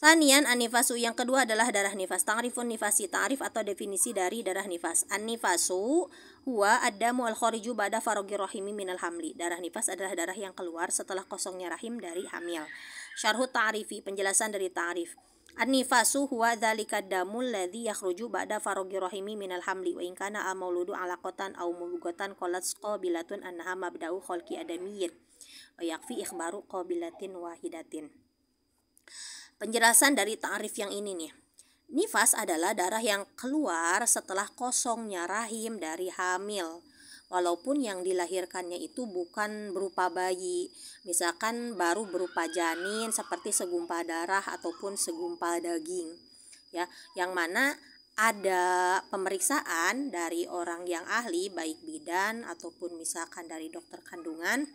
Tanian an-nifasu, yang kedua adalah darah nifas. Ta'rifun nifasi, ta'rif atau definisi dari darah nifas. An-nifasu huwa ad-damu al-khariju ba'da faraghi rahimi minal hamli. Darah nifas adalah darah yang keluar setelah kosongnya rahim dari hamil. Syarhu ta'rifi, penjelasan dari ta'rif. An-nifasu huwa dzalika ad-damu alladzi yakhruju ba'da faraghi rahimi minal hamli wa in kana al-mauludu alaqatan aw mubghatan qalat qabilatun annaha mabda'u khalqi adamiyyin wa yakfi ikhbaru qabilatin wahidatin. Penjelasan dari ta'rif yang ini nih. Nifas adalah darah yang keluar setelah kosongnya rahim dari hamil. Walaupun yang dilahirkannya itu bukan berupa bayi, misalkan baru berupa janin seperti segumpal darah ataupun segumpal daging. Ya, yang mana ada pemeriksaan dari orang yang ahli, baik bidan ataupun misalkan dari dokter kandungan,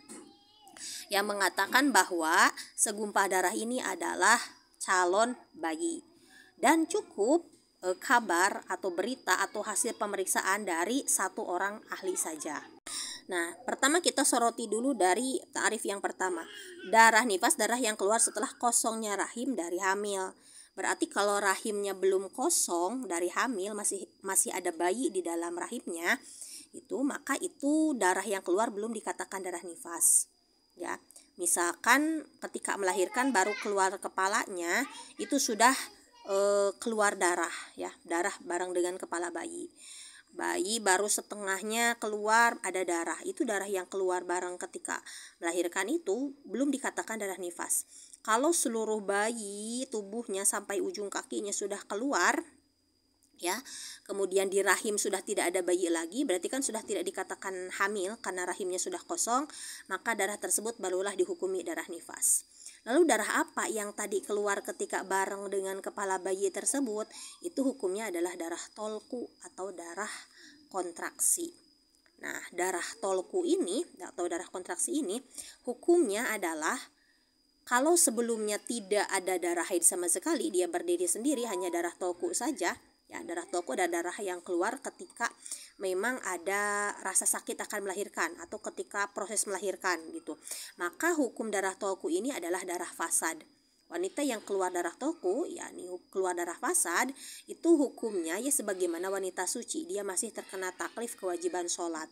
yang mengatakan bahwa segumpal darah ini adalah calon bayi, dan cukup kabar atau berita atau hasil pemeriksaan dari satu orang ahli saja. Nah, pertama kita soroti dulu dari ta'rif yang pertama. Darah nifas, darah yang keluar setelah kosongnya rahim dari hamil. Berarti kalau rahimnya belum kosong dari hamil, masih ada bayi di dalam rahimnya, maka itu darah yang keluar belum dikatakan darah nifas. Ya, misalkan ketika melahirkan baru keluar kepalanya, itu sudah keluar darah, ya, darah bareng dengan kepala bayi. Bayi baru setengahnya keluar ada darah, itu darah yang keluar bareng ketika melahirkan itu belum dikatakan darah nifas. Kalau seluruh bayi tubuhnya sampai ujung kakinya sudah keluar, ya, kemudian di rahim sudah tidak ada bayi lagi, berarti kan sudah tidak dikatakan hamil karena rahimnya sudah kosong, maka darah tersebut barulah dihukumi darah nifas. Lalu darah apa yang tadi keluar ketika bareng dengan kepala bayi tersebut? Itu hukumnya adalah darah tolku atau darah kontraksi. Nah, darah tolku ini atau darah kontraksi ini hukumnya adalah kalau sebelumnya tidak ada darah haid sama sekali, dia berdiri sendiri, hanya darah tolku saja. Ya, darah tolku adalah darah yang keluar ketika memang ada rasa sakit akan melahirkan atau ketika proses melahirkan gitu. Maka hukum darah tolku ini adalah darah fasad. Wanita yang keluar darah tolku, yakni keluar darah fasad, itu hukumnya ya sebagaimana wanita suci, dia masih terkena taklif kewajiban sholat.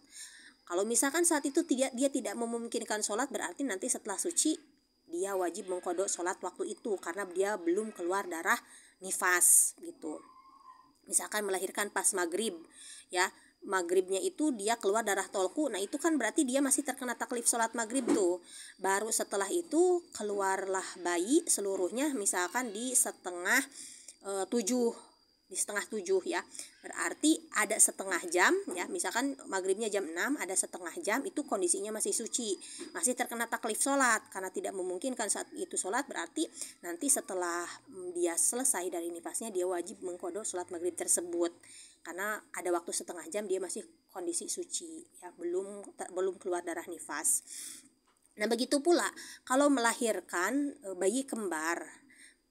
Kalau misalkan saat itu dia tidak memungkinkan sholat, berarti nanti setelah suci dia wajib mengqadha sholat waktu itu karena dia belum keluar darah nifas gitu. Misalkan melahirkan pas maghrib, ya, maghribnya itu dia keluar darah tolku, nah itu kan berarti dia masih terkena taklif sholat maghrib tuh. Baru setelah itu keluarlah bayi seluruhnya, misalkan di setengah 7 ya, berarti ada setengah jam, ya, misalkan maghribnya jam 6, ada setengah jam itu kondisinya masih suci, masih terkena taklif sholat karena tidak memungkinkan saat itu sholat, berarti nanti setelah dia selesai dari nifasnya dia wajib mengqadha sholat maghrib tersebut karena ada waktu setengah jam dia masih kondisi suci, ya, belum keluar darah nifas. Nah, begitu pula kalau melahirkan bayi kembar,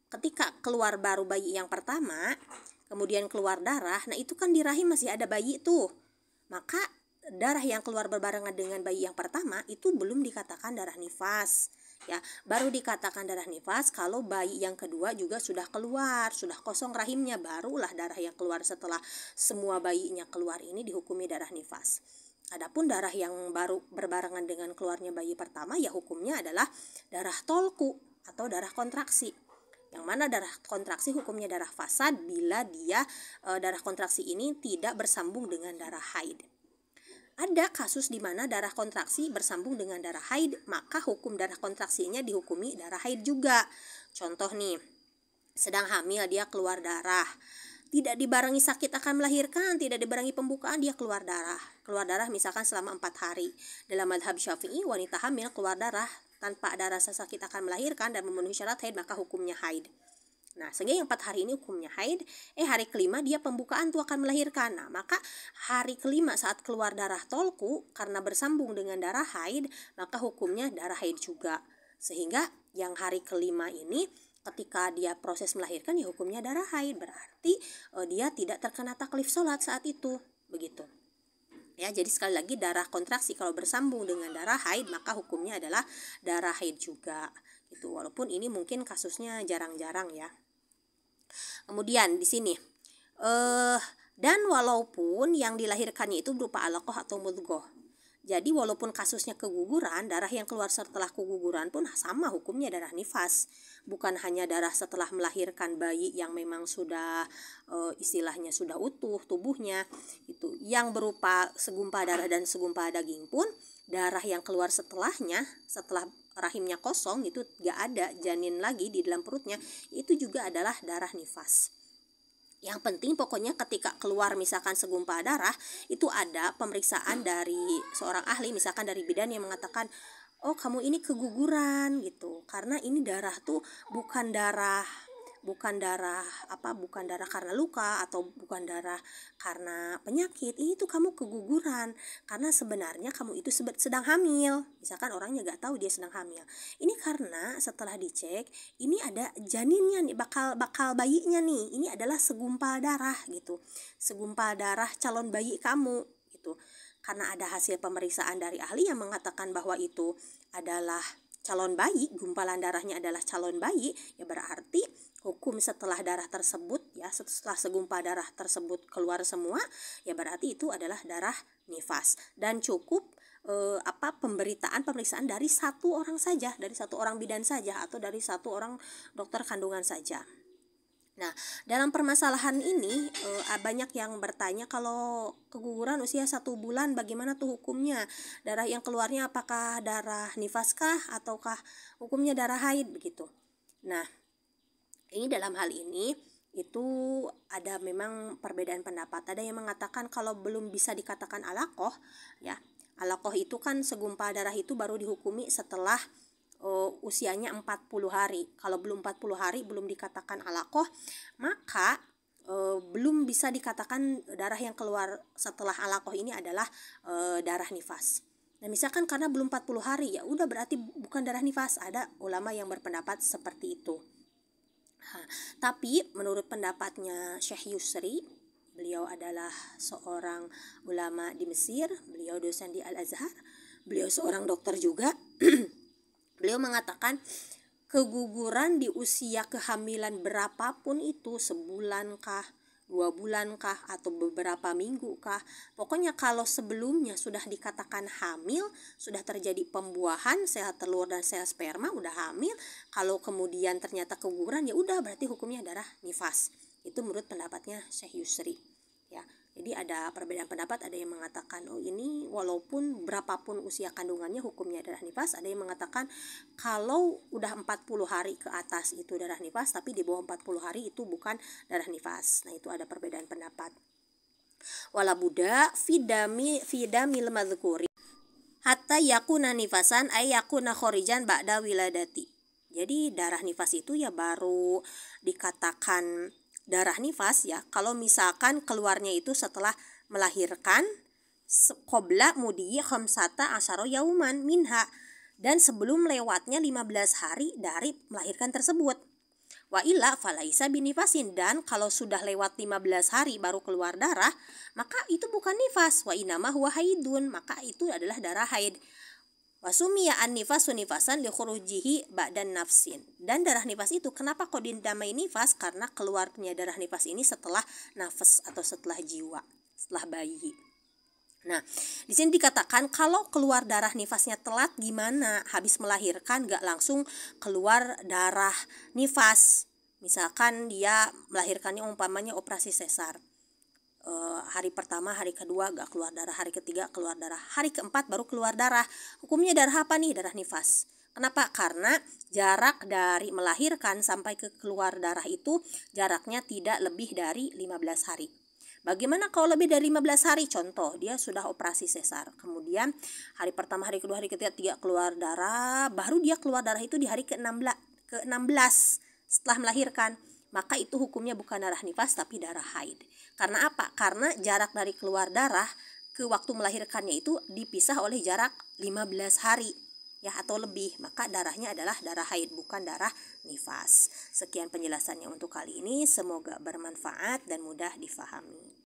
ketika keluar baru bayi yang pertama kemudian keluar darah, nah itu kan di rahim masih ada bayi tuh, maka darah yang keluar berbarengan dengan bayi yang pertama itu belum dikatakan darah nifas, ya, baru dikatakan darah nifas kalau bayi yang kedua juga sudah keluar, sudah kosong rahimnya, barulah darah yang keluar setelah semua bayinya keluar ini dihukumi darah nifas. Adapun darah yang baru berbarengan dengan keluarnya bayi pertama, ya hukumnya adalah darah tolku atau darah kontraksi. Yang mana darah kontraksi hukumnya darah fasad bila dia darah kontraksi ini tidak bersambung dengan darah haid. Ada kasus di mana darah kontraksi bersambung dengan darah haid, maka hukum darah kontraksinya dihukumi darah haid juga. Contoh nih, sedang hamil dia keluar darah, tidak dibarengi sakit akan melahirkan, tidak dibarengi pembukaan, dia keluar darah. Keluar darah misalkan selama 4 hari. Dalam mazhab Syafi'i, wanita hamil keluar darah tanpa ada rasa sakit akan melahirkan dan memenuhi syarat haid, maka hukumnya haid. Nah, sehingga yang 4 hari ini hukumnya haid, hari kelima dia pembukaan tuh akan melahirkan. Nah, maka hari kelima saat keluar darah tolku karena bersambung dengan darah haid, maka hukumnya darah haid juga. Sehingga yang hari kelima ini ketika dia proses melahirkan ya hukumnya darah haid, berarti dia tidak terkena taklif sholat saat itu, begitu. Ya, jadi sekali lagi darah kontraksi kalau bersambung dengan darah haid maka hukumnya adalah darah haid juga. Itu walaupun ini mungkin kasusnya jarang-jarang ya. Kemudian di sini dan walaupun yang dilahirkannya itu berupa alaqah atau mudghah. Jadi walaupun kasusnya keguguran, darah yang keluar setelah keguguran pun sama hukumnya darah nifas. Bukan hanya darah setelah melahirkan bayi yang memang sudah istilahnya sudah utuh tubuhnya, itu yang berupa segumpal darah dan segumpal daging pun darah yang keluar setelahnya, setelah rahimnya kosong itu gak ada janin lagi di dalam perutnya, itu juga adalah darah nifas. Yang penting pokoknya ketika keluar misalkan segumpal darah itu ada pemeriksaan dari seorang ahli, misalkan dari bidan yang mengatakan, oh kamu ini keguguran gitu, karena ini darah tuh bukan darah karena luka atau bukan darah karena penyakit, ini tuh kamu keguguran karena sebenarnya kamu itu sedang hamil. Misalkan orangnya gak tahu dia sedang hamil, ini karena setelah dicek ini ada janinnya nih, bakal bayinya nih, ini adalah segumpal darah gitu, segumpal darah calon bayi kamu gitu. Karena ada hasil pemeriksaan dari ahli yang mengatakan bahwa itu adalah calon bayi, gumpalan darahnya adalah calon bayi, ya berarti hukum setelah darah tersebut, ya setelah segumpal darah tersebut keluar semua, ya berarti itu adalah darah nifas. Dan cukup pemeriksaan dari satu orang saja, dari satu orang bidan saja, atau dari satu orang dokter kandungan saja. Nah, dalam permasalahan ini banyak yang bertanya, kalau keguguran usia 1 bulan bagaimana tuh hukumnya? Darah yang keluarnya apakah darah nifaskah ataukah hukumnya darah haid begitu? Nah, ini dalam hal ini itu ada memang perbedaan pendapat. Ada yang mengatakan kalau belum bisa dikatakan alaqah, ya. Alaqah itu kan segumpal darah itu baru dihukumi setelah usianya 40 hari. Kalau belum 40 hari belum dikatakan alaqah, maka belum bisa dikatakan darah yang keluar setelah alaqah ini adalah darah nifas. Nah, misalkan karena belum 40 hari, ya udah berarti bukan darah nifas. Ada ulama yang berpendapat seperti itu. Tapi menurut pendapatnya Syekh Yusri, beliau adalah seorang ulama di Mesir, beliau dosen di Al-Azhar, beliau seorang dokter juga. Beliau mengatakan keguguran di usia kehamilan berapapun itu, sebulankah, 2 bulankah, atau beberapa minggu-kah, pokoknya kalau sebelumnya sudah dikatakan hamil, sudah terjadi pembuahan sel telur dan sel sperma, udah hamil, kalau kemudian ternyata keguguran, ya udah berarti hukumnya darah nifas. Itu menurut pendapatnya Syekh Yusri, ya. Jadi ada perbedaan pendapat, ada yang mengatakan oh ini walaupun berapapun usia kandungannya hukumnya darah nifas, ada yang mengatakan kalau udah 40 hari ke atas itu darah nifas, tapi di bawah 40 hari itu bukan darah nifas. Nah, itu ada perbedaan pendapat. Wala buda fidamil madzkuri hatta yakuna nifasan ay yakuna khorijan ba'da wiladati. Jadi darah nifas itu ya baru dikatakan darah nifas ya kalau misalkan keluarnya itu setelah melahirkan qabla mudiyyi khamsata asyara yauman minha, dan sebelum lewatnya 15 hari dari melahirkan tersebut. Wa illa falaisa binifasin, dan kalau sudah lewat 15 hari baru keluar darah, maka itu bukan nifas. Wa inama huwa haidun, maka itu adalah darah haid. Wasumiya an-nifasu nifasan li khurujihi ba'dan nafsin. Dan darah nifas itu kenapa kok dinamai nifas? Karena keluarnya darah nifas ini setelah nafas atau setelah jiwa, setelah bayi. Nah, di sini dikatakan kalau keluar darah nifasnya telat gimana? Habis melahirkan gak langsung keluar darah nifas. Misalkan dia melahirkannya umpamanya operasi sesar. Hari pertama, hari kedua gak keluar darah, hari ketiga keluar darah, hari keempat baru keluar darah. Hukumnya darah apa nih? Darah nifas. Kenapa? Karena jarak dari melahirkan sampai ke keluar darah itu jaraknya tidak lebih dari 15 hari. Bagaimana kalau lebih dari 15 hari? Contoh, dia sudah operasi sesar, kemudian hari pertama, hari kedua, hari ketiga keluar darah, baru dia keluar darah itu di hari ke-16 setelah melahirkan. Maka itu hukumnya bukan darah nifas tapi darah haid. Karena apa? Karena jarak dari keluar darah ke waktu melahirkannya itu dipisah oleh jarak 15 hari ya atau lebih. Maka darahnya adalah darah haid, bukan darah nifas. Sekian penjelasannya untuk kali ini, semoga bermanfaat dan mudah difahami.